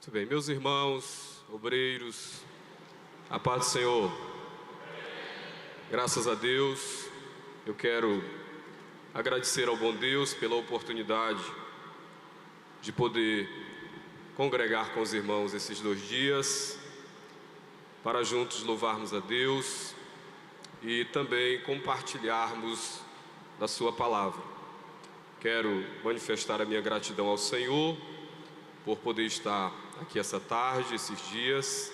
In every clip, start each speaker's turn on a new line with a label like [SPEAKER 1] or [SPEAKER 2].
[SPEAKER 1] Muito bem, meus irmãos, obreiros, a paz do Senhor. Graças a Deus, eu quero agradecer ao bom Deus pela oportunidade de poder congregar com os irmãos esses 2 dias, para juntos louvarmos a Deus e também compartilharmos da sua palavra. Quero manifestar a minha gratidão ao Senhor por poder estar aqui essa tarde, esses dias.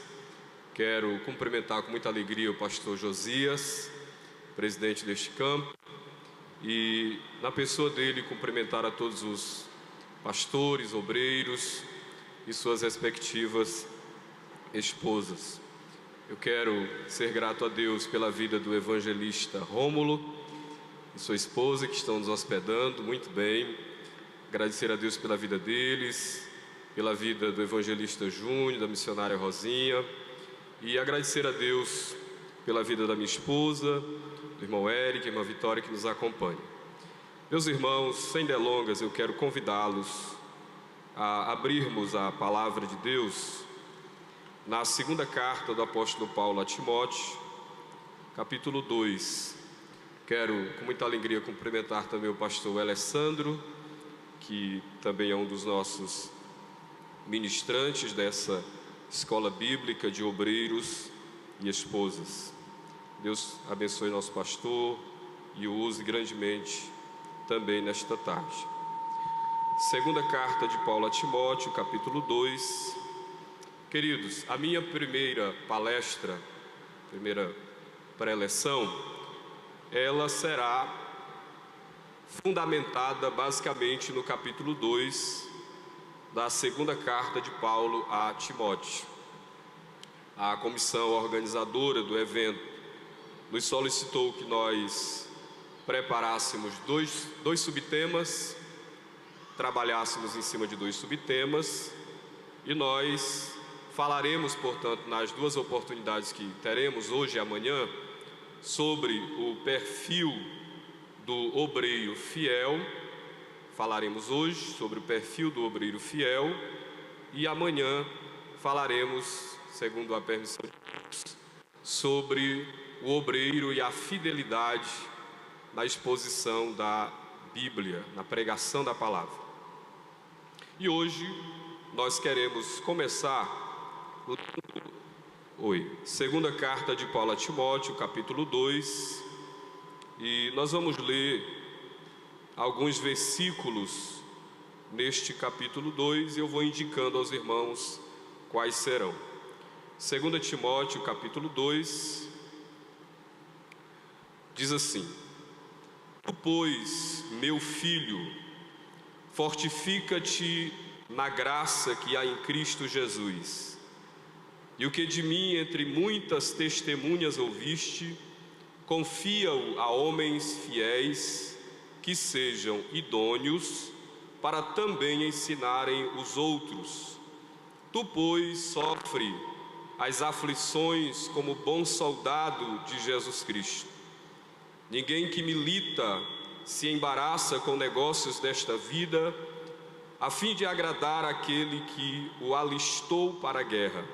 [SPEAKER 1] Quero cumprimentar com muita alegria o pastor Josias, presidente deste campo, e na pessoa dele cumprimentar a todos os pastores, obreiros e suas respectivas esposas. Eu quero ser grato a Deus pela vida do evangelista Rômulo e sua esposa, que estão nos hospedando muito bem. Agradecer a Deus pela vida deles, pela vida do evangelista Júnior, da missionária Rosinha, e agradecer a Deus pela vida da minha esposa, do irmão Eric, irmã Vitória, que nos acompanha. Meus irmãos, sem delongas, eu quero convidá-los a abrirmos a palavra de Deus na segunda carta do apóstolo Paulo a Timóteo, capítulo 2. Quero com muita alegria cumprimentar também o pastor Alessandro, que também é um dos nossos ministrantes dessa escola bíblica de obreiros e esposas. Deus abençoe nosso pastor e o use grandemente também nesta tarde. Segunda carta de Paulo a Timóteo, capítulo 2. Queridos, a minha primeira palestra, primeira preleção, ela será fundamentada basicamente no capítulo 2 da segunda carta de Paulo a Timóteo. A comissão organizadora do evento nos solicitou que nós preparássemos dois subtemas, trabalhássemos em cima de 2 subtemas, e nós falaremos, portanto, nas 2 oportunidades que teremos hoje e amanhã, sobre o perfil do obreiro fiel. Falaremos hoje sobre o perfil do obreiro fiel, e amanhã falaremos, segundo a permissão de Deus, sobre o obreiro e a fidelidade na exposição da Bíblia, na pregação da palavra. E hoje nós queremos começar segunda carta de Paulo a Timóteo, capítulo 2, e nós vamos ler alguns versículos neste capítulo 2, e eu vou indicando aos irmãos quais serão. 2 Timóteo, capítulo 2, diz assim: Tu, pois, meu filho, fortifica-te na graça que há em Cristo Jesus, e o que de mim entre muitas testemunhas ouviste, confia-o a homens fiéis, que sejam idôneos para também ensinarem os outros. Tu, pois, sofre as aflições como bom soldado de Jesus Cristo. Ninguém que milita se embaraça com negócios desta vida, a fim de agradar aquele que o alistou para a guerra.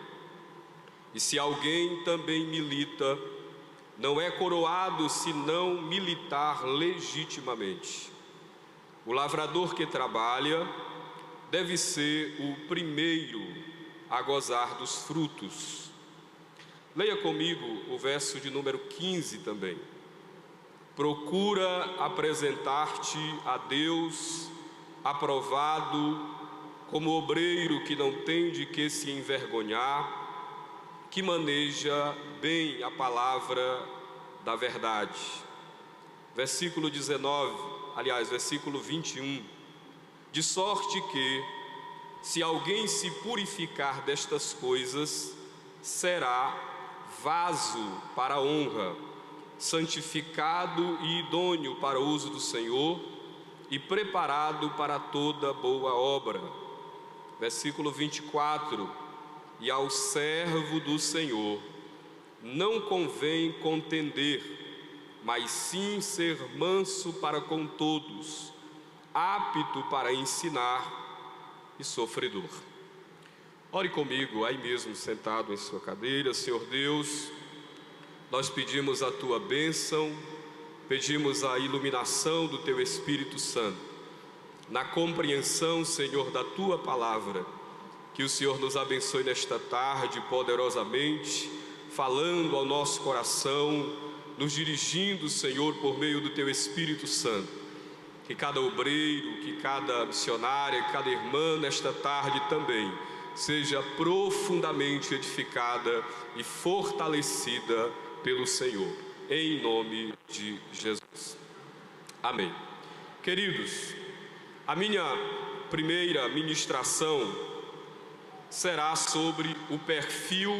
[SPEAKER 1] E se alguém também milita, não é coroado se não militar legitimamente. O lavrador que trabalha deve ser o primeiro a gozar dos frutos. Leia comigo o verso de número 15 também. Procura apresentar-te a Deus aprovado, como obreiro que não tem de que se envergonhar, que maneja bem a palavra da verdade. Versículo 21. De sorte que, se alguém se purificar destas coisas, será vaso para a honra, santificado e idôneo para o uso do Senhor, e preparado para toda boa obra. Versículo 24. E ao servo do Senhor não convém contender, mas sim ser manso para com todos, apto para ensinar e sofredor. Ore comigo, aí mesmo, sentado em sua cadeira. Senhor Deus, nós pedimos a Tua bênção, pedimos a iluminação do Teu Espírito Santo, na compreensão, Senhor, da Tua palavra, que o Senhor nos abençoe nesta tarde poderosamente, falando ao nosso coração, nos dirigindo, Senhor, por meio do Teu Espírito Santo. Que cada obreiro, que cada missionária, que cada irmã nesta tarde também seja profundamente edificada e fortalecida pelo Senhor, em nome de Jesus. Amém. Queridos, a minha primeira ministração será sobre o perfil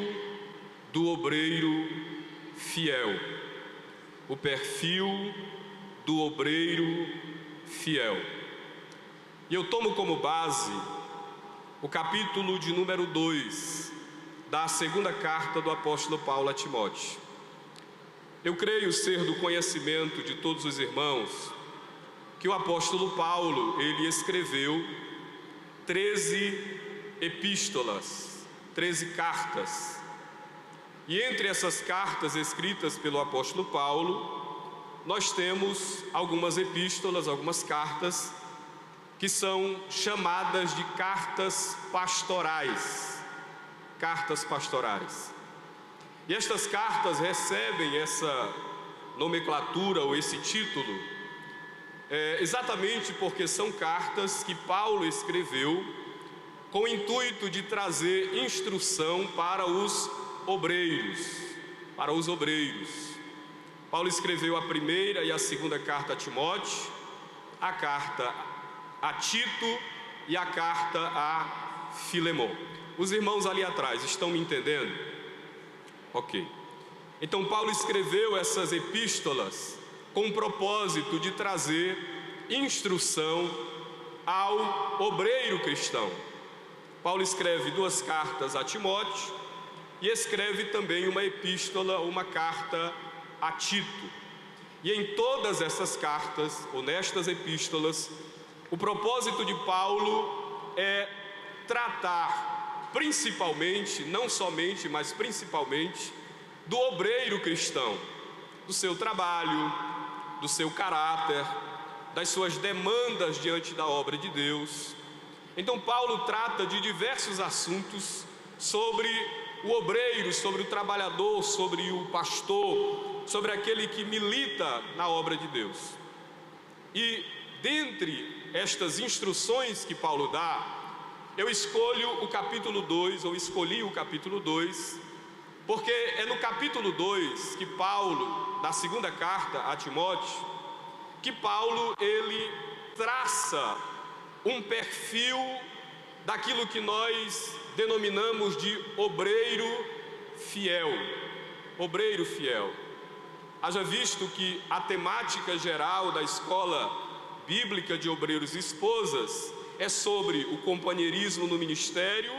[SPEAKER 1] do obreiro fiel. O perfil do obreiro fiel. E eu tomo como base o capítulo de número 2 da segunda carta do apóstolo Paulo a Timóteo. Eu creio ser do conhecimento de todos os irmãos que o apóstolo Paulo, ele escreveu 13 epístolas, 13 cartas. E entre essas cartas escritas pelo apóstolo Paulo, nós temos algumas epístolas, algumas cartas que são chamadas de cartas pastorais. Cartas pastorais. E estas cartas recebem essa nomenclatura ou esse título exatamente porque são cartas que Paulo escreveu com o intuito de trazer instrução para os obreiros. Para os obreiros. Paulo escreveu a primeira e a segunda carta a Timóteo, a carta a Tito e a carta a Filemon. Os irmãos ali atrás estão me entendendo? Ok. Então Paulo escreveu essas epístolas com o propósito de trazer instrução ao obreiro cristão. Paulo escreve 2 cartas a Timóteo e escreve também uma epístola, uma carta a Tito. E em todas essas cartas, ou nestas epístolas, o propósito de Paulo é tratar principalmente, não somente, mas principalmente, do obreiro cristão, do seu trabalho, do seu caráter, das suas demandas diante da obra de Deus. Então Paulo trata de diversos assuntos sobre o obreiro, sobre o trabalhador, sobre o pastor, sobre aquele que milita na obra de Deus. E dentre estas instruções que Paulo dá, eu escolhi o capítulo 2, porque é no capítulo 2 que Paulo, na segunda carta a Timóteo, que Paulo, ele traça um perfil daquilo que nós denominamos de obreiro fiel. Obreiro fiel. Haja visto que a temática geral da escola bíblica de obreiros e esposas é sobre o companheirismo no ministério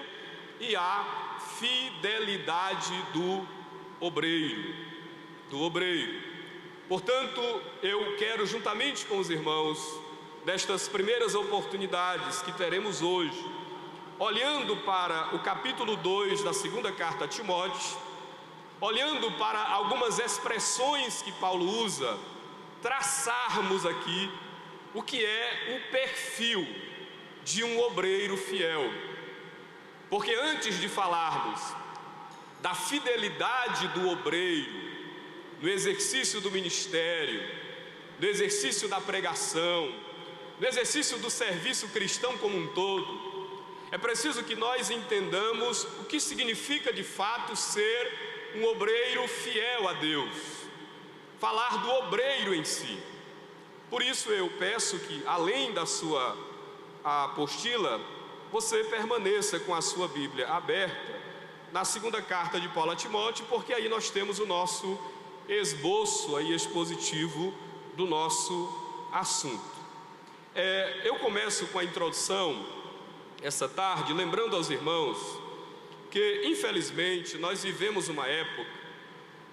[SPEAKER 1] e a fidelidade do obreiro. Portanto, eu quero, juntamente com os irmãos, nestas primeiras oportunidades que teremos hoje, olhando para o capítulo 2 da segunda carta a Timóteo, olhando para algumas expressões que Paulo usa, traçarmos aqui o que é o perfil de um obreiro fiel. Porque antes de falarmos da fidelidade do obreiro no exercício do ministério, no exercício da pregação, no exercício do serviço cristão como um todo, é preciso que nós entendamos o que significa de fato ser um obreiro fiel a Deus, falar do obreiro em si. Por isso eu peço que, além da sua apostila, você permaneça com a sua Bíblia aberta na segunda carta de Paulo a Timóteo, porque aí nós temos o nosso esboço aí expositivo do nosso assunto. Eu começo com a introdução essa tarde, lembrando aos irmãos que, infelizmente, nós vivemos uma época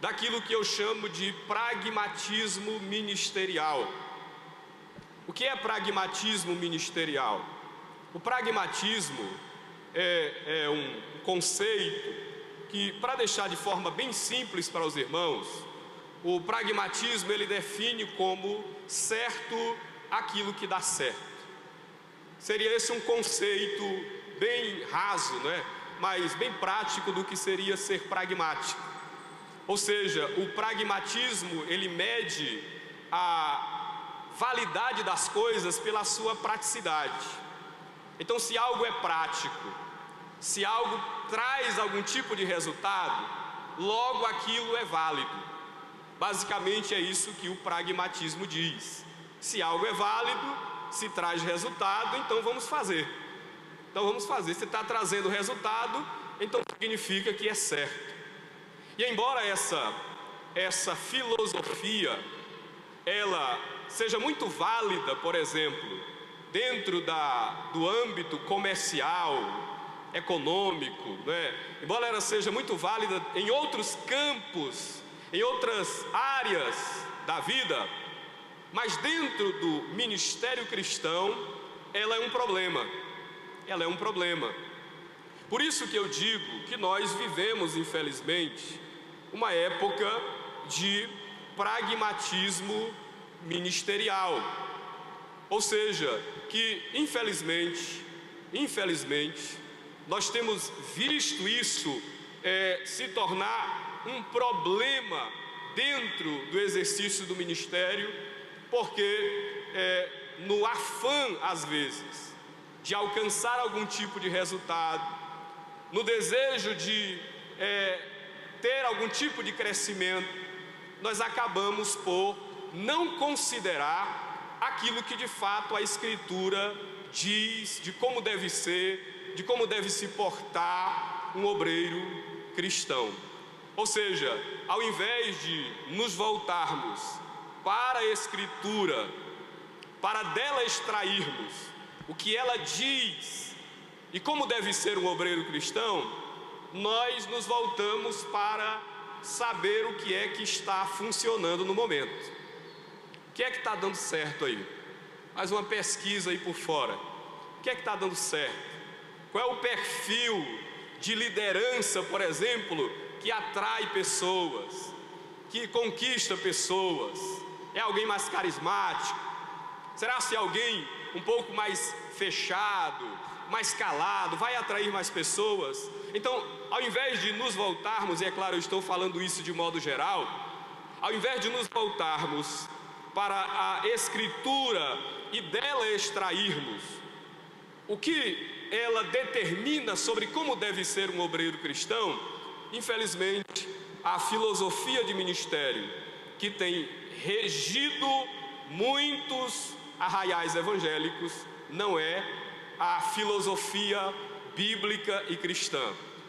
[SPEAKER 1] daquilo que eu chamo de pragmatismo ministerial. O que é pragmatismo ministerial? O pragmatismo é um conceito que, para deixar de forma bem simples para os irmãos, o pragmatismo ele define como certo aquilo que dá certo. Seria esse um conceito bem raso, né? Mas bem prático do que seria ser pragmático. Ou seja, o pragmatismo ele mede a validade das coisas pela sua praticidade. Então, se algo é prático, se algo traz algum tipo de resultado, logo aquilo é válido. Basicamente é isso que o pragmatismo diz. Se algo é válido, se traz resultado, então vamos fazer. Então vamos fazer. Se está trazendo resultado, então significa que é certo. E embora essa filosofia ela seja muito válida, por exemplo, dentro do âmbito comercial, econômico, né? Embora ela seja muito válida em outros campos, em outras áreas da vida, mas dentro do ministério cristão, ela é um problema. Ela é um problema. Por isso que eu digo que nós vivemos, infelizmente, uma época de pragmatismo ministerial. Ou seja, que infelizmente, nós temos visto isso se tornar um problema dentro do exercício do ministério, porque no afã, às vezes, de alcançar algum tipo de resultado, no desejo de ter algum tipo de crescimento, nós acabamos por não considerar aquilo que de fato a Escritura diz de como deve ser, de como deve se portar um obreiro cristão. Ou seja, ao invés de nos voltarmos para a Escritura, para dela extrairmos o que ela diz e como deve ser um obreiro cristão, nós nos voltamos para saber o que é que está funcionando no momento. O que é que está dando certo aí? Faz uma pesquisa aí por fora. O que é que está dando certo? Qual é o perfil de liderança, por exemplo, que atrai pessoas, que conquista pessoas? É alguém mais carismático? Será se alguém um pouco mais fechado, mais calado, vai atrair mais pessoas? Então, ao invés de nos voltarmos, e é claro, eu estou falando isso de modo geral, ao invés de nos voltarmos para a Escritura e dela extrairmos o que ela determina sobre como deve ser um obreiro cristão, infelizmente, a filosofia de ministério que tem regido muitos arraiais evangélicos não é a filosofia bíblica e cristã,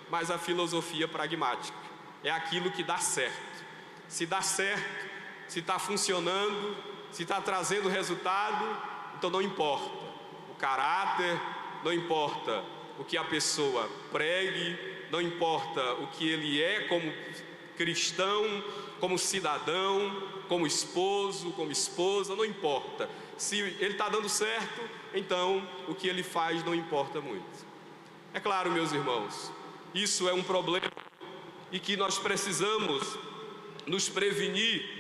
[SPEAKER 1] mas a filosofia pragmática. É aquilo que dá certo. Se dá certo, se está funcionando, se está trazendo resultado, então não importa o caráter, não importa o que a pessoa pregue, não importa o que ele é como cristão, como cidadão, como esposo, como esposa, não importa. Se ele está dando certo, então o que ele faz não importa muito. É claro, meus irmãos, isso é um problema e que nós precisamos nos prevenir,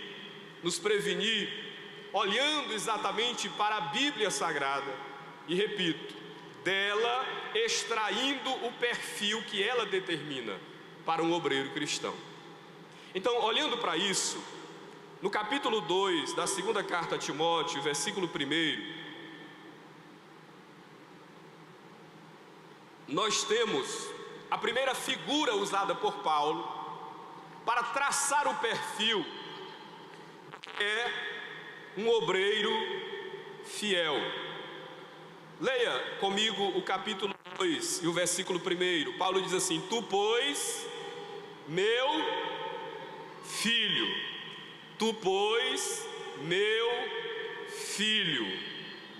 [SPEAKER 1] olhando exatamente para a Bíblia Sagrada e, repito, dela extraindo o perfil que ela determina para um obreiro cristão. Então, olhando para isso, no capítulo 2 da segunda carta a Timóteo, versículo 1, nós temos a primeira figura usada por Paulo para traçar o perfil que é um obreiro fiel. Leia comigo o capítulo 2 e o versículo 1. Paulo diz assim: Tu, pois, meu filho,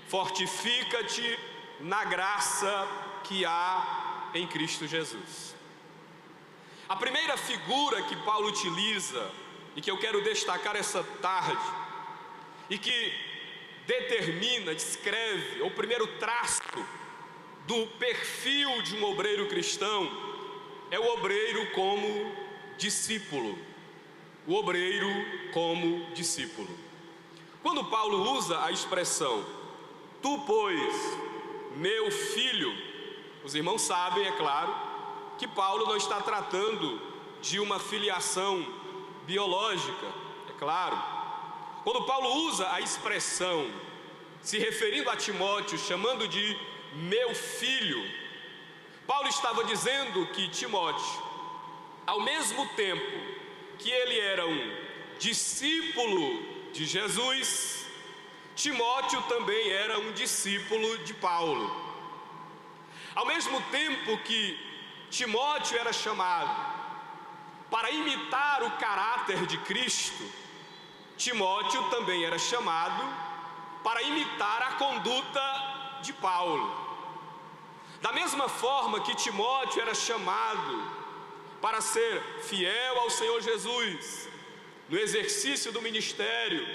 [SPEAKER 1] fortifica-te na graça que há em Cristo Jesus. A primeira figura que Paulo utiliza e que eu quero destacar essa tarde e que determina, descreve, o primeiro traço do perfil de um obreiro cristão é o obreiro como discípulo. O obreiro como discípulo. Quando Paulo usa a expressão, tu, pois, meu filho, os irmãos sabem, é claro, que Paulo não está tratando de uma filiação biológica, é claro. Quando Paulo usa a expressão, se referindo a Timóteo, chamando de meu filho, Paulo estava dizendo que Timóteo, ao mesmo tempo que ele era um discípulo de Jesus, Timóteo também era um discípulo de Paulo. Ao mesmo tempo que Timóteo era chamado para imitar o caráter de Cristo, Timóteo também era chamado para imitar a conduta de Paulo. Da mesma forma que Timóteo era chamado para ser fiel ao Senhor Jesus no exercício do ministério,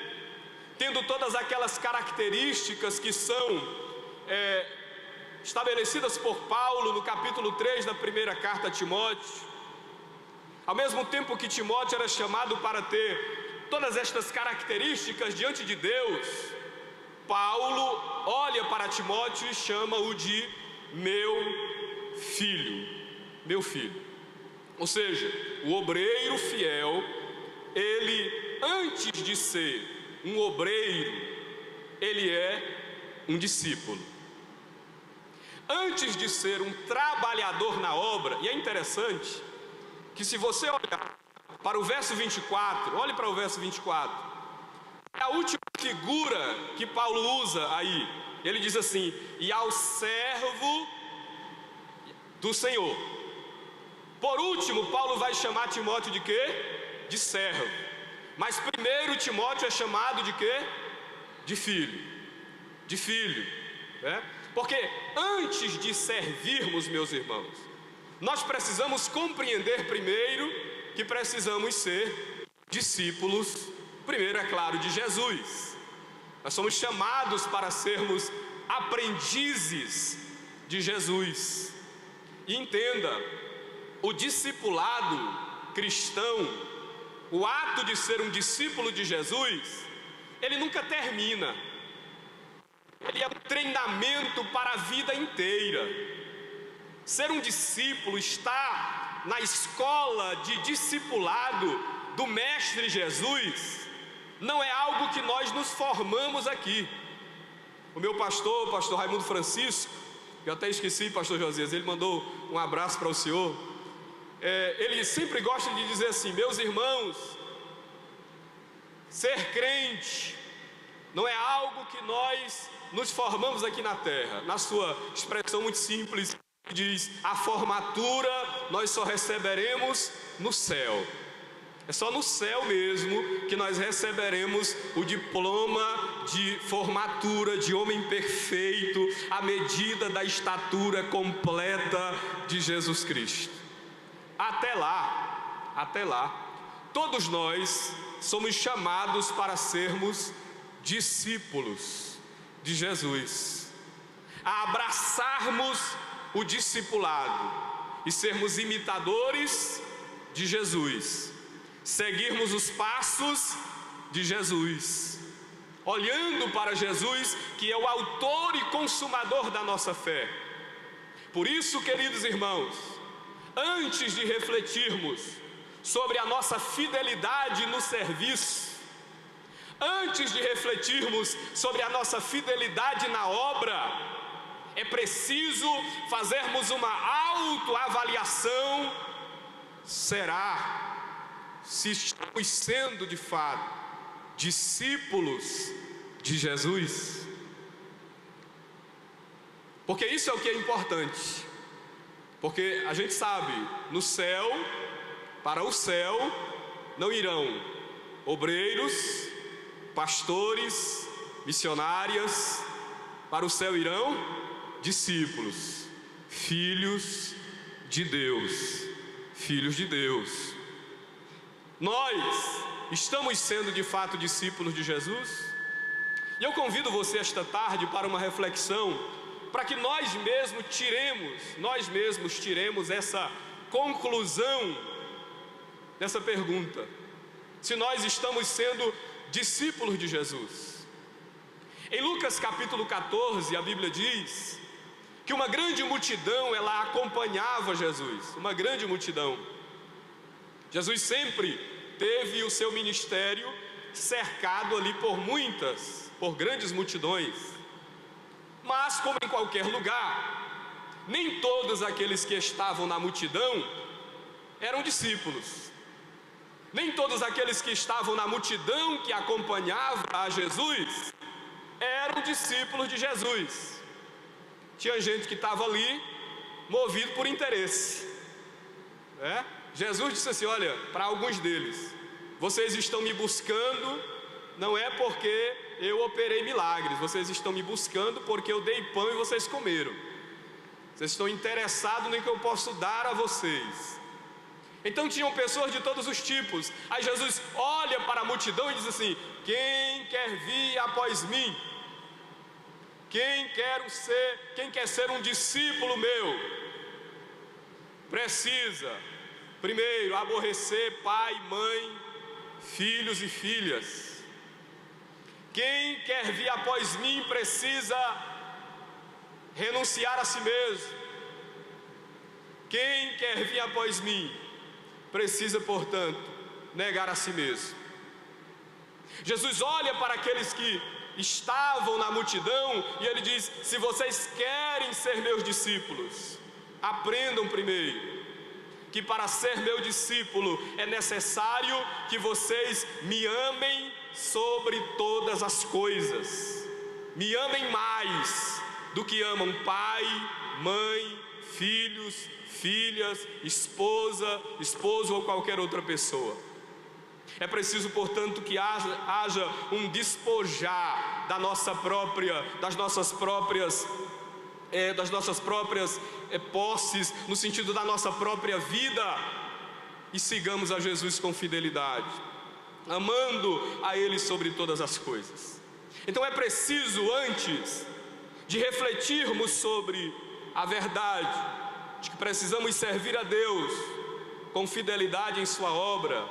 [SPEAKER 1] tendo todas aquelas características que são estabelecidas por Paulo no capítulo 3 da primeira carta a Timóteo, ao mesmo tempo que Timóteo era chamado para ter todas estas características diante de Deus, Paulo olha para Timóteo e chama-o de meu filho, meu filho. Ou seja, o obreiro fiel, ele, antes de ser um obreiro, ele é um discípulo. Antes de ser um trabalhador na obra, e é interessante que, se você olhar para o verso 24, olhe para o verso 24, é a última figura que Paulo usa aí. Ele diz assim: e ao servo do Senhor. Por último, Paulo vai chamar Timóteo de quê? De servo. Mas primeiro Timóteo é chamado de quê? De filho. De filho, né? Porque antes de servirmos, meus irmãos, nós precisamos compreender primeiro que precisamos ser discípulos, primeiro, é claro, de Jesus. Nós somos chamados para sermos aprendizes de Jesus. E entenda, o discipulado cristão, o ato de ser um discípulo de Jesus, ele nunca termina. Ele é um treinamento para a vida inteira. Ser um discípulo, estar na escola de discipulado do Mestre Jesus, não é algo que nós nos formamos aqui. O meu pastor, o pastor Raimundo Francisco, eu até esqueci, pastor Josias, ele mandou um abraço para o senhor. Ele sempre gosta de dizer assim: meus irmãos, ser crente não é algo que nós nos formamos aqui na terra. Na sua expressão muito simples, diz: a formatura nós só receberemos no céu. É só no céu mesmo que nós receberemos o diploma de formatura de homem perfeito, à medida da estatura completa de Jesus Cristo. Até lá, todos nós somos chamados para sermos discípulos de Jesus, a abraçarmos o discipulado e sermos imitadores de Jesus, seguirmos os passos de Jesus, olhando para Jesus, que é o autor e consumador da nossa fé. Por isso, queridos irmãos, antes de refletirmos sobre a nossa fidelidade no serviço, antes de refletirmos sobre a nossa fidelidade na obra, é preciso fazermos uma autoavaliação. Será se estamos sendo de fato discípulos de Jesus? Porque isso é o que é importante. Porque a gente sabe, no céu, para o céu, não irão obreiros, pastores, missionárias. Para o céu irão discípulos, filhos de Deus, filhos de Deus. Nós estamos sendo de fato discípulos de Jesus? E eu convido você esta tarde para uma reflexão para que nós mesmos tiremos essa conclusão dessa pergunta: se nós estamos sendo discípulos de Jesus. Em Lucas capítulo 14, a Bíblia diz que uma grande multidão, ela acompanhava Jesus, uma grande multidão. Jesus sempre teve o seu ministério cercado ali por grandes multidões. Mas, como em qualquer lugar, nem todos aqueles que estavam na multidão eram discípulos. Nem todos aqueles que estavam na multidão que acompanhava a Jesus eram discípulos de Jesus. Tinha gente que estava ali movido por interesse. Jesus disse assim: olha, para alguns deles, vocês estão me buscando, não é porque eu operei milagres, vocês estão me buscando porque eu dei pão e vocês comeram. Vocês estão interessados no que eu posso dar a vocês. Então tinham pessoas de todos os tipos. Aí Jesus olha para a multidão e diz assim: quem quer vir após mim? Quem quer ser um discípulo meu, precisa primeiro aborrecer pai, mãe, filhos e filhas. Quem quer vir após mim precisa renunciar a si mesmo. Quem quer vir após mim precisa, portanto, negar a si mesmo. Jesus olha para aqueles que estavam na multidão e ele diz: se vocês querem ser meus discípulos, aprendam primeiro que para ser meu discípulo é necessário que vocês me amem sobre todas as coisas. Me amem mais do que amam pai, mãe, filhos, filhas, esposo ou qualquer outra pessoa. É preciso, portanto, que haja um despojar das nossas próprias posses, no sentido da nossa própria vida, e sigamos a Jesus com fidelidade, amando a Ele sobre todas as coisas. Então é preciso, antes de refletirmos sobre a verdade de que precisamos servir a Deus com fidelidade em sua obra,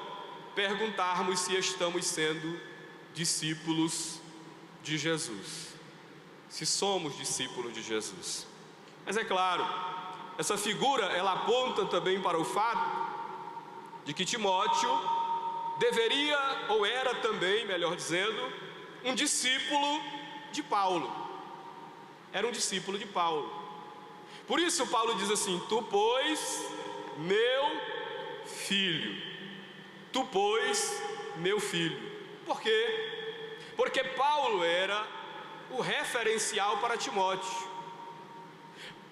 [SPEAKER 1] perguntarmos se estamos sendo discípulos de Jesus, se somos discípulos de Jesus. Mas é claro, essa figura ela aponta também para o fato de que Timóteo deveria, ou era também, melhor dizendo, um discípulo de Paulo. Era um discípulo de Paulo. Por isso Paulo diz assim: tu, pois, meu filho. Tu, pois, meu filho. Por quê? Porque Paulo era o referencial para Timóteo.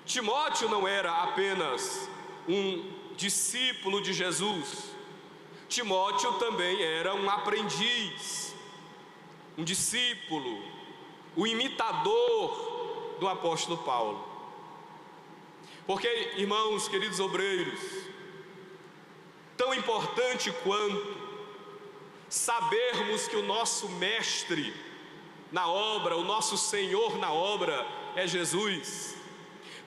[SPEAKER 1] Timóteo não era apenas um discípulo de Jesus. Timóteo também era um aprendiz, um discípulo, o imitador do apóstolo Paulo. Porque, irmãos, queridos obreiros, tão importante quanto sabermos que o nosso mestre na obra, o nosso Senhor na obra é Jesus,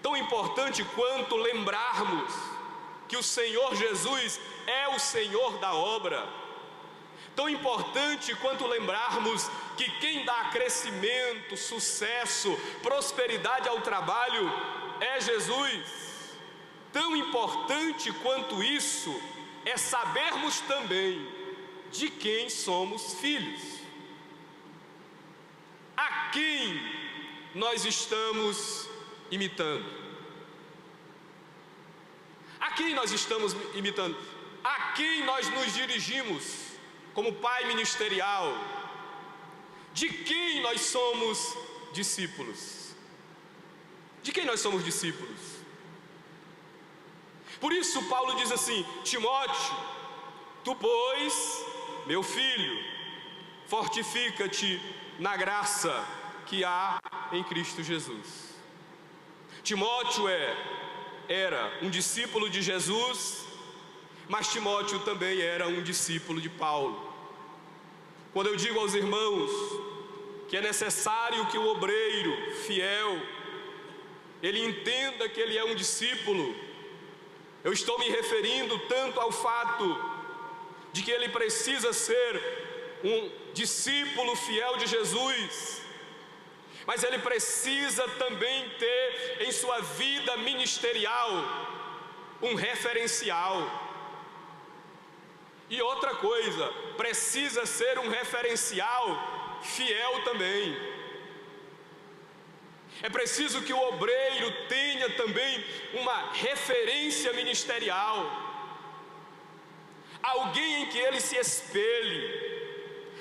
[SPEAKER 1] tão importante quanto lembrarmos que o Senhor Jesus é o Senhor da obra, tão importante quanto lembrarmos que quem dá crescimento, sucesso, prosperidade ao trabalho é Jesus, tão importante quanto isso é sabermos também de quem somos filhos. A quem nós estamos imitando? A quem nós estamos imitando? A quem nós nos dirigimos como pai ministerial? De quem nós somos discípulos? De quem nós somos discípulos? Por isso Paulo diz assim: Timóteo, tu, pois, meu filho, fortifica-te na graça que há em Cristo Jesus. Timóteo era um discípulo de Jesus, mas Timóteo também era um discípulo de Paulo. Quando eu digo aos irmãos que é necessário que o obreiro fiel ele entenda que ele é um discípulo. Eu estou me referindo tanto ao fato de que ele precisa ser um discípulo fiel de Jesus, mas ele precisa também ter em sua vida ministerial um referencial. E outra coisa, precisa ser um referencial fiel também. É preciso que o obreiro tenha também uma referência ministerial, alguém em que ele se espelhe,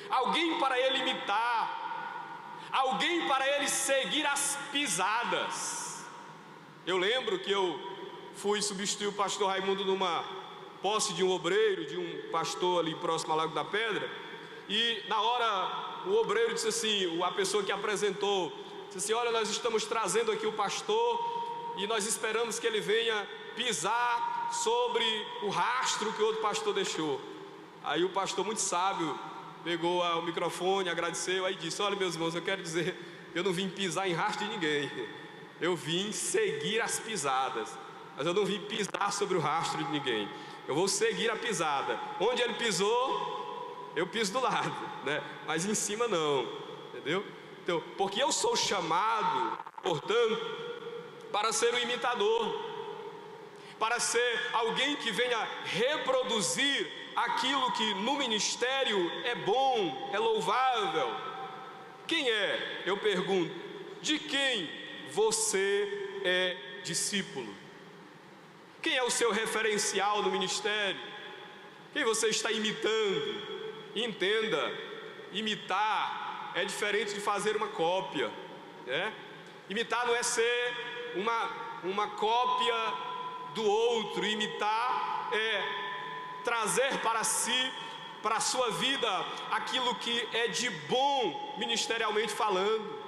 [SPEAKER 1] alguém para ele imitar, alguém para ele seguir as pisadas. Eu lembro que eu fui substituir o pastor Raimundo numa posse de um obreiro, de um pastor ali próximo ao Lago da Pedra, e na hora o obreiro disse assim, a pessoa que apresentou, disse assim: olha, nós estamos trazendo aqui o pastor e nós esperamos que ele venha pisar sobre o rastro que o outro pastor deixou. Aí o pastor, muito sábio, pegou o microfone, agradeceu, aí disse: olha, meus irmãos, eu quero dizer, eu não vim pisar em rastro de ninguém, eu vim seguir as pisadas, mas eu não vim pisar sobre o rastro de ninguém. Eu vou seguir a pisada. Onde ele pisou, eu piso do lado, né? Mas em cima não, entendeu? Então, porque eu sou chamado, portanto, para ser um imitador, para ser alguém que venha reproduzir aquilo que no ministério é bom, é louvável. Quem é? Eu pergunto, de quem você é discípulo? Quem é o seu referencial no ministério? Quem você está imitando? Entenda, imitar é diferente de fazer uma cópia, né? Imitar não é ser uma cópia do outro. Imitar é trazer para si, para a sua vida, aquilo que é de bom ministerialmente falando.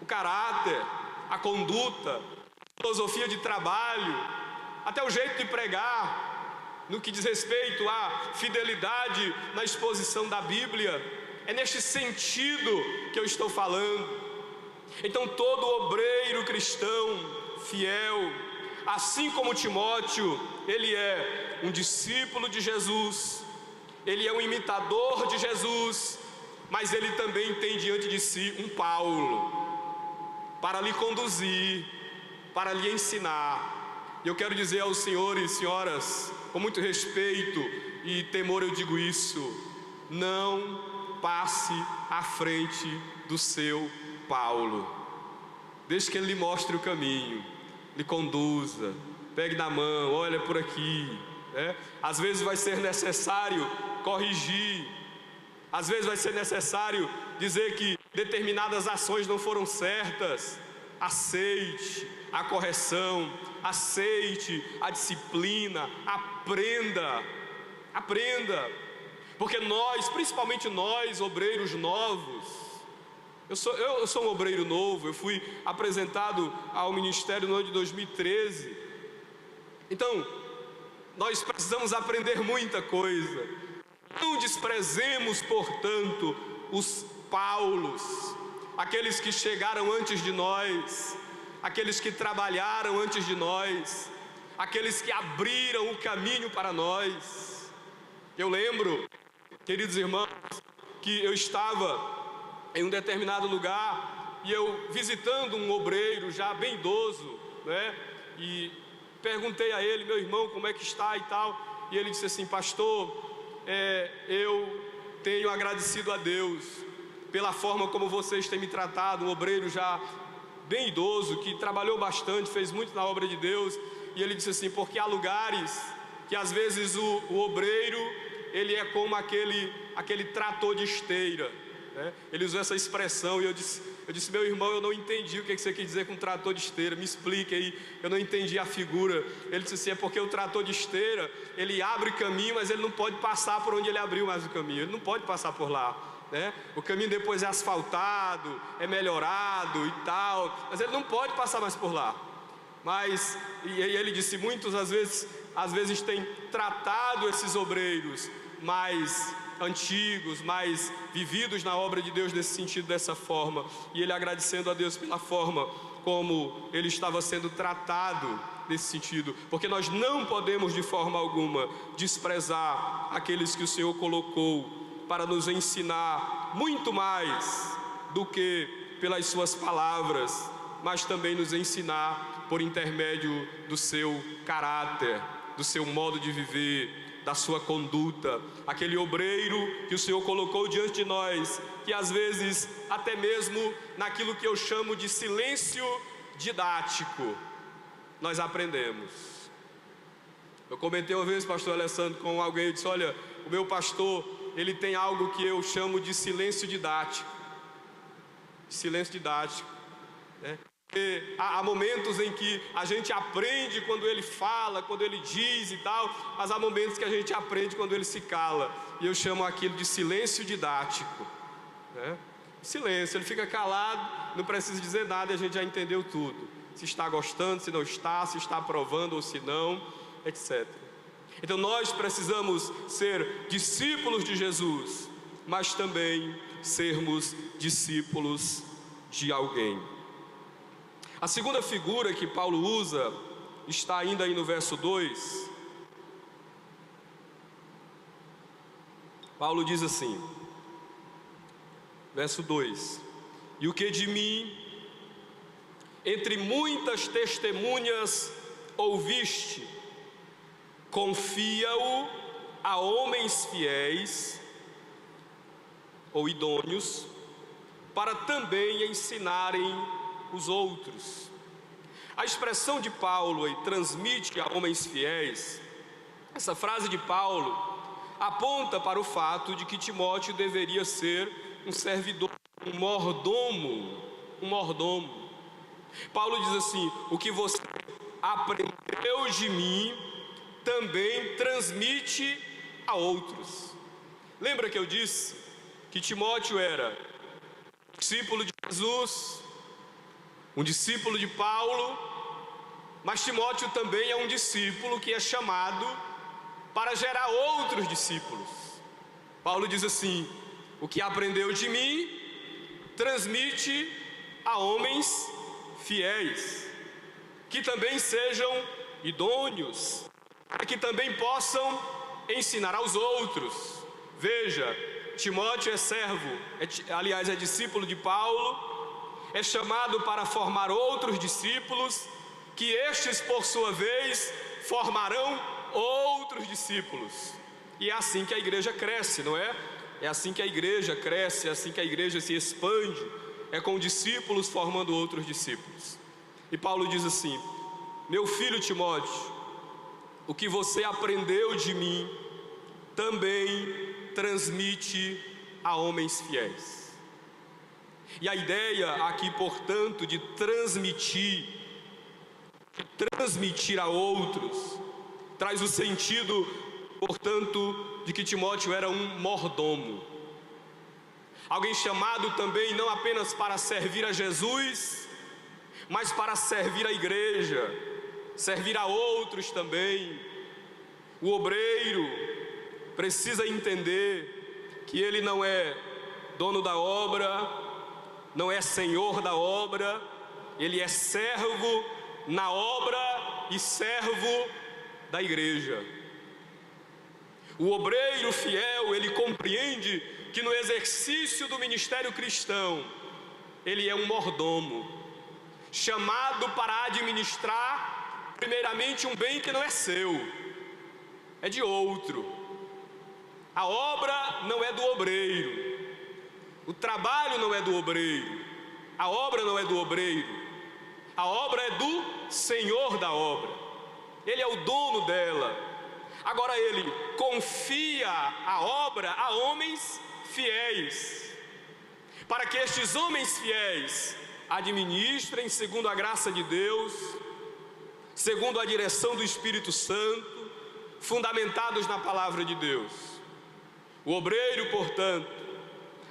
[SPEAKER 1] O caráter, a conduta, a filosofia de trabalho, até o jeito de pregar, no que diz respeito à fidelidade na exposição da Bíblia. É neste sentido que eu estou falando. Então todo obreiro cristão fiel, assim como Timóteo, ele é um discípulo de Jesus, ele é um imitador de Jesus, mas ele também tem diante de si um Paulo, para lhe conduzir, para lhe ensinar. E eu quero dizer aos senhores e senhoras, com muito respeito e temor eu digo isso: não passe à frente do seu Paulo. Deixe que ele lhe mostre o caminho, lhe conduza, pegue na mão, olha por aqui, né? Às vezes vai ser necessário corrigir, às vezes vai ser necessário dizer que determinadas ações não foram certas. Aceite a correção, aceite a disciplina, aprenda, porque nós, principalmente nós, obreiros novos, eu sou um obreiro novo, eu fui apresentado ao ministério no ano de 2013, então, nós precisamos aprender muita coisa. Não desprezemos, portanto, os Paulos, aqueles que chegaram antes de nós, aqueles que trabalharam antes de nós, aqueles que abriram o caminho para nós. Eu lembro, queridos irmãos, que eu estava em um determinado lugar e eu visitando um obreiro já bem idoso, né? E perguntei a ele: meu irmão, como é que está e tal? E ele disse assim: pastor, eu tenho agradecido a Deus pela forma como vocês têm me tratado. Um obreiro já bem idoso, que trabalhou bastante, fez muito na obra de Deus. E ele disse assim: porque há lugares que às vezes o obreiro, ele é como aquele trator de esteira, né? Ele usou essa expressão e eu disse: meu irmão, eu não entendi o que você quer dizer com trator de esteira, me explique aí, eu não entendi a figura. Ele disse assim: é porque o trator de esteira, ele abre caminho, mas ele não pode passar por onde ele abriu mais o caminho, ele não pode passar por lá, né? O caminho depois é asfaltado, é melhorado e tal, mas ele não pode passar mais por lá. Mas, e ele disse, muitos às vezes têm tratado esses obreiros mais antigos, mais vividos na obra de Deus nesse sentido, dessa forma. E ele agradecendo a Deus pela forma como ele estava sendo tratado nesse sentido, porque nós não podemos de forma alguma desprezar aqueles que o Senhor colocou para nos ensinar muito mais do que pelas suas palavras, mas também nos ensinar por intermédio do seu caráter, do seu modo de viver, da sua conduta. Aquele obreiro que o Senhor colocou diante de nós, que às vezes até mesmo naquilo que eu chamo de silêncio didático, nós aprendemos. Eu comentei uma vez, pastor Alessandro, com alguém, eu disse: olha, o meu pastor, ele tem algo que eu chamo de silêncio didático. Silêncio didático, né? Porque há momentos em que a gente aprende quando ele fala, quando ele diz e tal, mas há momentos que a gente aprende quando ele se cala, e eu chamo aquilo de silêncio didático, né? Silêncio, ele fica calado, não precisa dizer nada e a gente já entendeu tudo. Se está gostando, se não está, se está aprovando ou se não, etc. Então nós precisamos ser discípulos de Jesus, mas também sermos discípulos de alguém. A segunda figura que Paulo usa está ainda aí no verso 2. Paulo diz assim, verso 2: e o que de mim, entre muitas testemunhas ouviste, confia-o a homens fiéis ou idôneos, para também ensinarem os outros. A expressão de Paulo aí, transmite a homens fiéis, essa frase de Paulo aponta para o fato de que Timóteo deveria ser um servidor, um mordomo. Paulo diz assim: o que você aprendeu de mim, também transmite a outros. Lembra que eu disse que Timóteo era discípulo de Jesus, um discípulo de Paulo, mas Timóteo também é um discípulo que é chamado para gerar outros discípulos. Paulo diz assim: o que aprendeu de mim, transmite a homens fiéis, que também sejam idôneos, para que também possam ensinar aos outros. Veja, Timóteo é servo, aliás é discípulo de Paulo, é chamado para formar outros discípulos, que estes por sua vez formarão outros discípulos. E é assim que a igreja cresce, não é? É assim que a igreja cresce, é assim que a igreja se expande, é com discípulos formando outros discípulos. E Paulo diz assim: meu filho Timóteo, o que você aprendeu de mim, também transmite a homens fiéis. E a ideia aqui, portanto, de transmitir a outros, traz o sentido, portanto, de que Timóteo era um mordomo. Alguém chamado também não apenas para servir a Jesus, mas para servir a igreja, servir a outros também. O obreiro precisa entender que ele não é dono da obra, não é senhor da obra, ele é servo na obra e servo da igreja. O obreiro fiel, ele compreende que no exercício do ministério cristão, ele é um mordomo, chamado para administrar primeiramente um bem que não é seu, é de outro. A obra não é do obreiro, o trabalho não é do obreiro, a obra não é do obreiro, a obra é do Senhor da obra, Ele é o dono dela. Agora Ele confia a obra a homens fiéis, para que estes homens fiéis administrem segundo a graça de Deus, segundo a direção do Espírito Santo, fundamentados na palavra de Deus. O obreiro, portanto,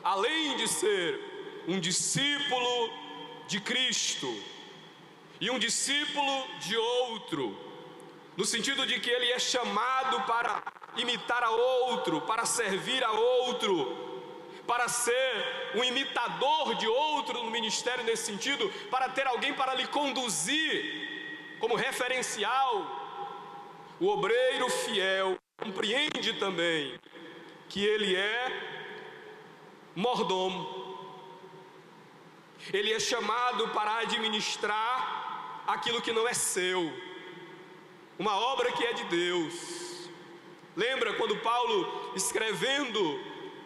[SPEAKER 1] além de ser um discípulo de Cristo e um discípulo de outro, no sentido de que ele é chamado para imitar a outro, para servir a outro, para ser um imitador de outro no ministério nesse sentido, para ter alguém para lhe conduzir como referencial. O obreiro fiel compreende também que ele é mordomo. Ele é chamado para administrar aquilo que não é seu, uma obra que é de Deus. Lembra quando Paulo, escrevendo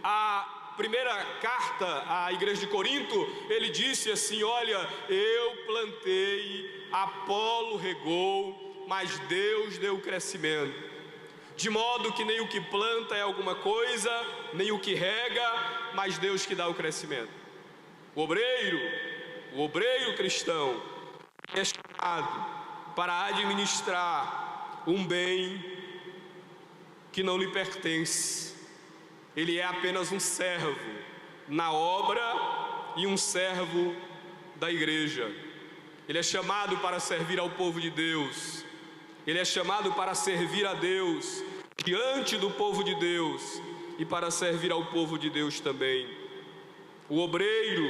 [SPEAKER 1] a primeira carta à igreja de Corinto, ele disse assim: olha, eu plantei, Apolo regou, mas Deus deu o crescimento. De modo que nem o que planta é alguma coisa, nem o que rega, mas Deus que dá o crescimento. O obreiro cristão é chamado para administrar um bem que não lhe pertence. Ele é apenas um servo na obra e um servo da igreja. Ele é chamado para servir ao povo de Deus. Ele é chamado para servir a Deus diante do povo de Deus e para servir ao povo de Deus também. O obreiro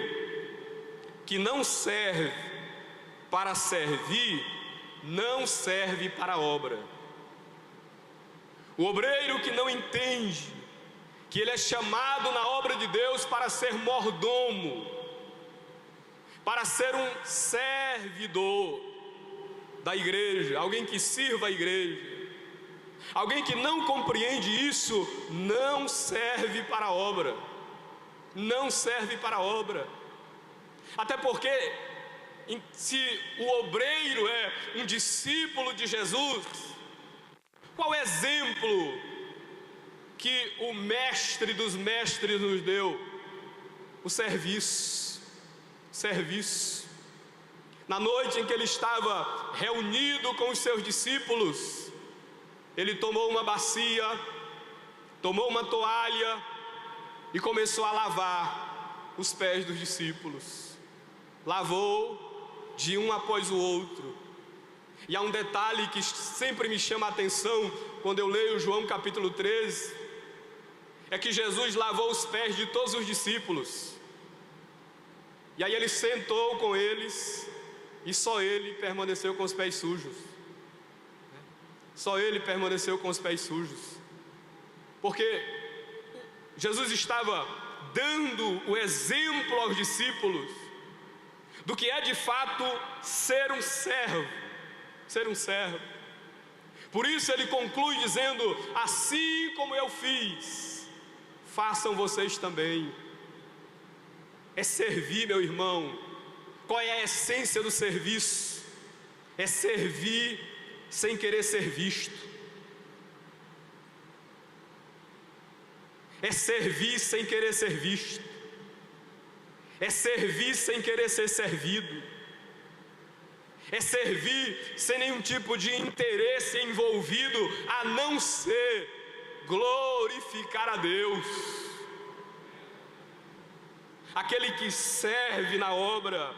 [SPEAKER 1] que não serve para servir, não serve para a obra. O obreiro que não entende que ele é chamado na obra de Deus para ser mordomo, para ser um servidor da igreja, alguém que sirva a igreja, alguém que não compreende isso, não serve para a obra, não serve para a obra. Até porque se o obreiro é um discípulo de Jesus, qual exemplo que o mestre dos mestres nos deu? O serviço. Na noite em que ele estava reunido com os seus discípulos, ele tomou uma bacia, tomou uma toalha e começou a lavar os pés dos discípulos. Lavou de um após o outro. E há um detalhe que sempre me chama a atenção quando eu leio João capítulo 13, é que Jesus lavou os pés de todos os discípulos. E aí ele sentou com eles, e só ele permaneceu com os pés sujos. Só ele permaneceu com os pés sujos. Porque Jesus estava dando o exemplo aos discípulos do que é de fato ser um servo. Ser um servo. Por isso ele conclui dizendo: assim como eu fiz, façam vocês também. É servir, meu irmão. Qual é a essência do serviço? É servir sem querer ser visto. É servir sem querer ser visto. É servir sem querer ser servido. É servir sem nenhum tipo de interesse envolvido, a não ser glorificar a Deus. Aquele que serve na obra,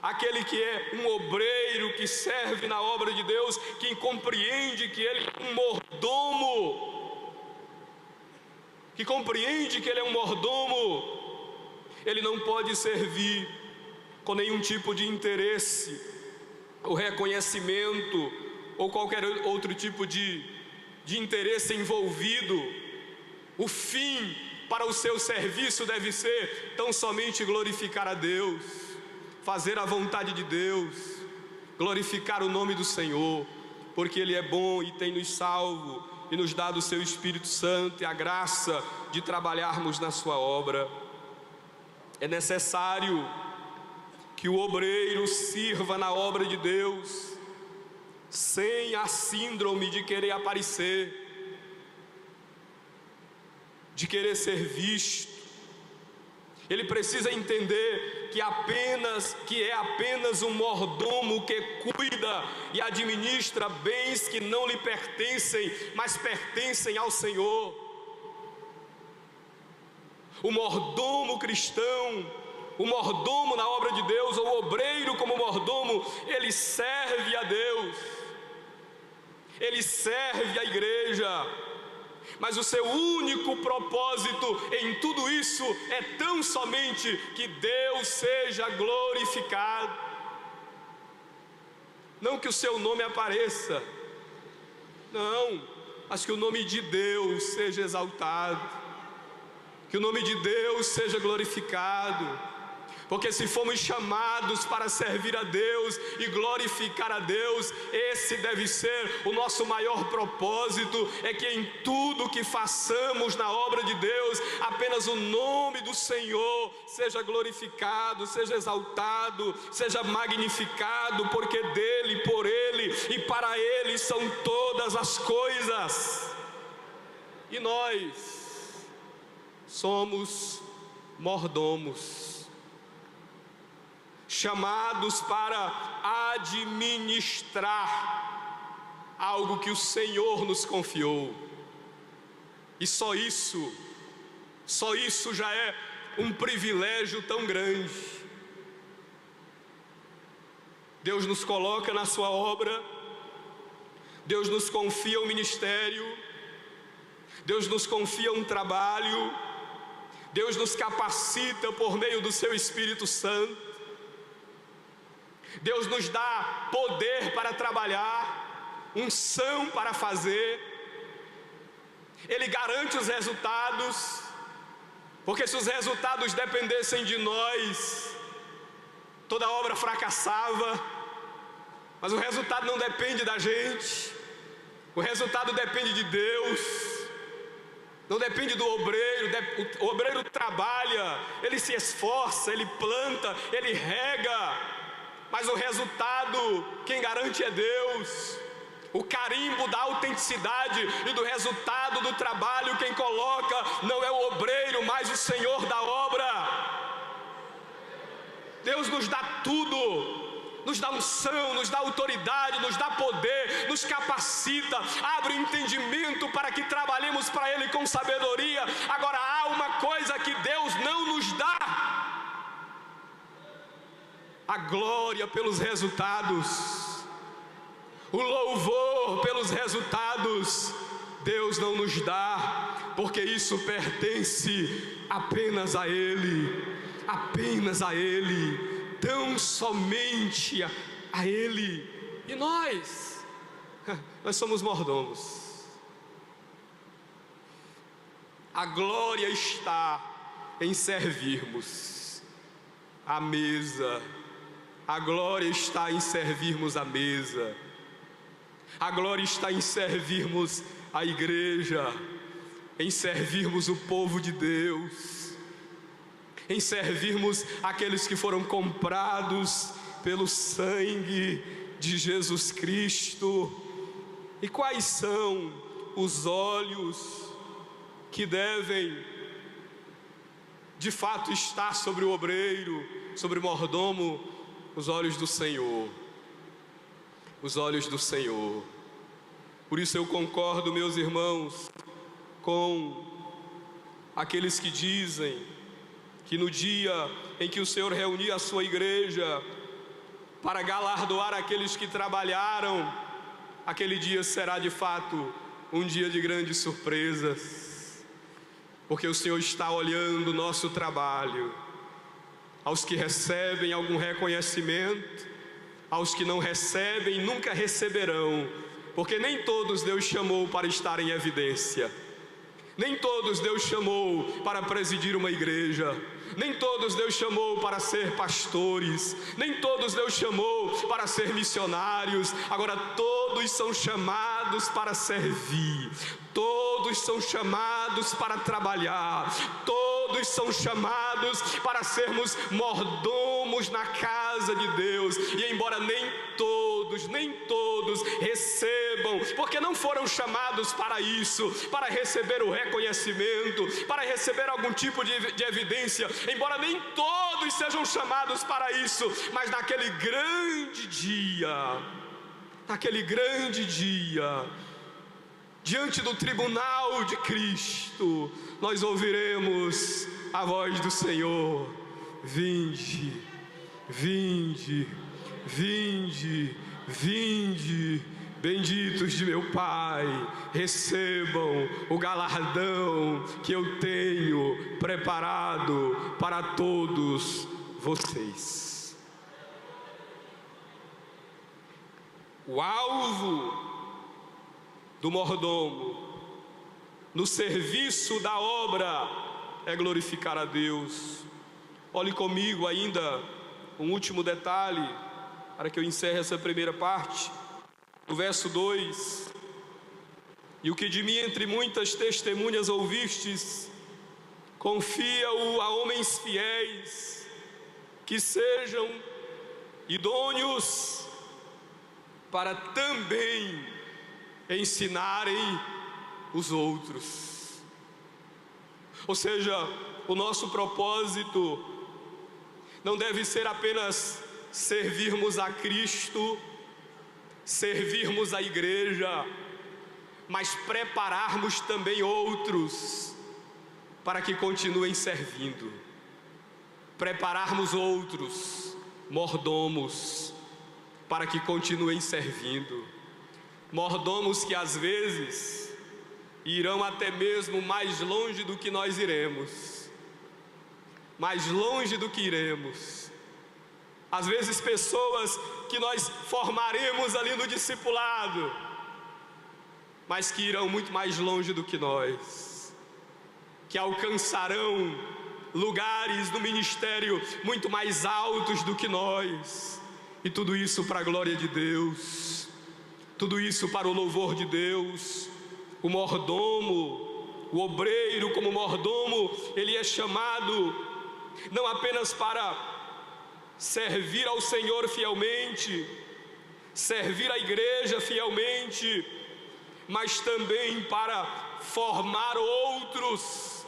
[SPEAKER 1] aquele que é um obreiro que serve na obra de Deus, que compreende que ele é um mordomo, que compreende que ele é um mordomo, ele não pode servir com nenhum tipo de interesse, ou reconhecimento, ou qualquer outro tipo de interesse envolvido. O fim para o seu serviço deve ser tão somente glorificar a Deus, fazer a vontade de Deus, glorificar o nome do Senhor, porque Ele é bom e tem nos salvo e nos dado o seu Espírito Santo e a graça de trabalharmos na sua obra. É necessário que o obreiro sirva na obra de Deus, sem a síndrome de querer aparecer, de querer ser visto. Ele precisa entender que é apenas um mordomo que cuida e administra bens que não lhe pertencem, mas pertencem ao Senhor. O mordomo cristão, o mordomo na obra de Deus, ou o obreiro como mordomo, ele serve a Deus, ele serve a igreja, mas o seu único propósito em tudo isso é tão somente que Deus seja glorificado. Não que o seu nome apareça, não, mas que o nome de Deus seja exaltado, que o nome de Deus seja glorificado. Porque se fomos chamados para servir a Deus e glorificar a Deus, esse deve ser o nosso maior propósito, é que em tudo que façamos na obra de Deus, apenas o nome do Senhor seja glorificado, seja exaltado, seja magnificado, porque dele, por ele e para ele são todas as coisas. E nós somos mordomos, chamados para administrar algo que o Senhor nos confiou. E só isso já é um privilégio tão grande. Deus nos coloca na sua obra, Deus nos confia um ministério, Deus nos confia um trabalho, Deus nos capacita por meio do seu Espírito Santo. Deus nos dá poder para trabalhar, unção para fazer. Ele garante os resultados, porque se os resultados dependessem de nós, toda obra fracassava. Mas o resultado não depende da gente, o resultado depende de Deus, não depende do obreiro. O obreiro trabalha, ele se esforça, ele planta, ele rega, mas o resultado, quem garante é Deus. O carimbo da autenticidade e do resultado do trabalho, quem coloca não é o obreiro, mas o Senhor da obra. Deus nos dá tudo, nos dá unção, nos dá autoridade, nos dá poder, nos capacita, abre o entendimento para que trabalhemos para Ele com sabedoria. Agora há uma coisa que Deus não nos dá: a glória pelos resultados, o louvor pelos resultados. Deus não nos dá, porque isso pertence apenas a Ele, tão somente a Ele. E nós somos mordomos. A glória está em servirmos a mesa. A glória está em servirmos a mesa. A glória está em servirmos a igreja, em servirmos o povo de Deus, em servirmos aqueles que foram comprados pelo sangue de Jesus Cristo. E quais são os olhos que devem de fato estar sobre o obreiro, sobre o mordomo? Os olhos do Senhor, os olhos do Senhor. Por isso eu concordo, meus irmãos, com aqueles que dizem que no dia em que o Senhor reunir a sua igreja para galardoar aqueles que trabalharam, aquele dia será de fato um dia de grandes surpresas, porque o Senhor está olhando o nosso trabalho. Aos que recebem algum reconhecimento, aos que não recebem, nunca receberão, porque nem todos Deus chamou para estar em evidência, nem todos Deus chamou para presidir uma igreja, nem todos Deus chamou para ser pastores, nem todos Deus chamou para ser missionários. Agora todos são chamados para servir, todos são chamados para trabalhar, todos são chamados para sermos mordomos na casa de Deus. E embora nem todos recebam, porque não foram chamados para isso, para receber o reconhecimento, para receber algum tipo de evidência, embora nem todos sejam chamados para isso, mas naquele grande dia, diante do tribunal de Cristo, nós ouviremos a voz do Senhor: vinde, vinde, vinde, vinde, benditos de meu Pai, recebam o galardão que eu tenho preparado para todos vocês. O alvo do mordomo no serviço da obra é glorificar a Deus. Olhe comigo ainda um último detalhe, para que eu encerre essa primeira parte. No verso 2: e o que de mim entre muitas testemunhas ouvistes, confia-o a homens fiéis, que sejam idôneos para também ensinarem os outros. Ou seja, o nosso propósito não deve ser apenas servirmos a Cristo, servirmos a igreja, mas prepararmos também outros para que continuem servindo. Prepararmos outros mordomos para que continuem servindo. Mordomos que às vezes irão até mesmo mais longe do que nós iremos. Mais longe do que iremos. Às vezes pessoas que nós formaremos ali no discipulado, mas que irão muito mais longe do que nós, que alcançarão lugares no ministério muito mais altos do que nós, e tudo isso para a glória de Deus, tudo isso para o louvor de Deus. O mordomo, o obreiro como mordomo, ele é chamado não apenas para servir ao Senhor fielmente, servir a igreja fielmente, mas também para formar outros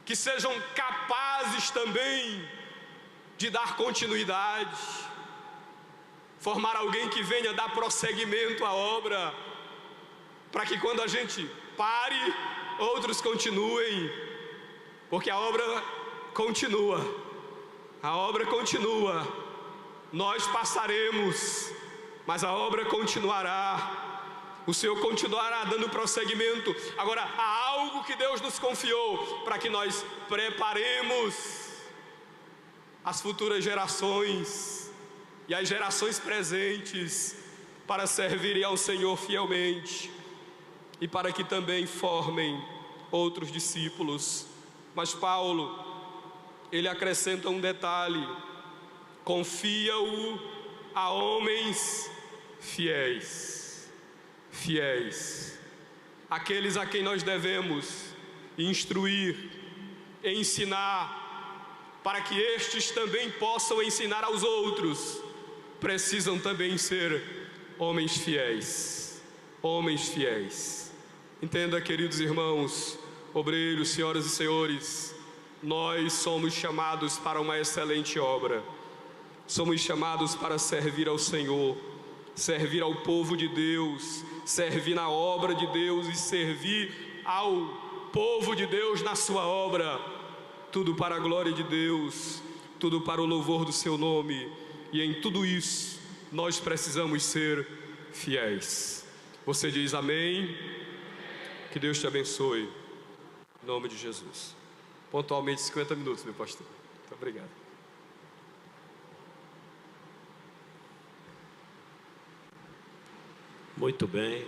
[SPEAKER 1] que sejam capazes também de dar continuidade, formar alguém que venha dar prosseguimento à obra, para que quando a gente pare, outros continuem, porque a obra continua. A obra continua, nós passaremos, mas a obra continuará, o Senhor continuará dando prosseguimento. Agora, há algo que Deus nos confiou, para que nós preparemos as futuras gerações e as gerações presentes para servirem ao Senhor fielmente, e para que também formem outros discípulos. Mas Paulo, ele acrescenta um detalhe: confia-o a homens fiéis. Fiéis, aqueles a quem nós devemos instruir, ensinar, para que estes também possam ensinar aos outros, precisam também ser homens fiéis. Homens fiéis. Entenda, queridos irmãos, obreiros, senhoras e senhores, nós somos chamados para uma excelente obra. Somos chamados para servir ao Senhor, servir ao povo de Deus, servir na obra de Deus e servir ao povo de Deus na sua obra. Tudo para a glória de Deus, tudo para o louvor do seu nome. E em tudo isso, nós precisamos ser fiéis. Você diz amém? Que Deus te abençoe. Em nome de Jesus. Pontualmente 50 minutos, meu pastor. Muito obrigado.
[SPEAKER 2] Muito bem.